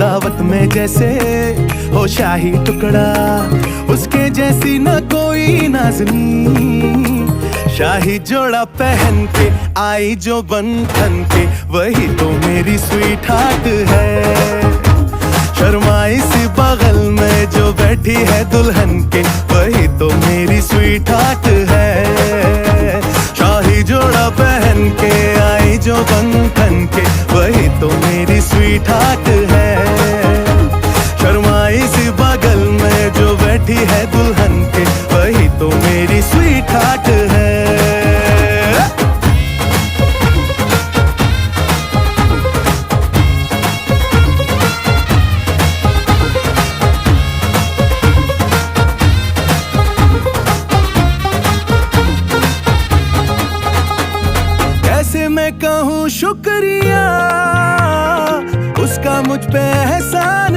दावत में जैसे हो शाही टुकड़ा, उसके जैसी न कोई नाज़नी। शाही जोड़ा पहन के आई जो बंधन के, वही तो मेरी स्वीट हार्ट है। शर्माई सी बगल में जो बैठी है दुल्हन के, वही तो मेरी स्वीट हार्ट है। शाही जोड़ा पहन के आई जो बंधन के, वही तो मेरी स्वीट हार्ट है। शर्माई सी बगल में जो बैठी है दुल्हन के, वही तो मेरी स्वीट हार्ट है। कैसे मैं कहूँ शुक्रिया, उसका मुझ पे एहसान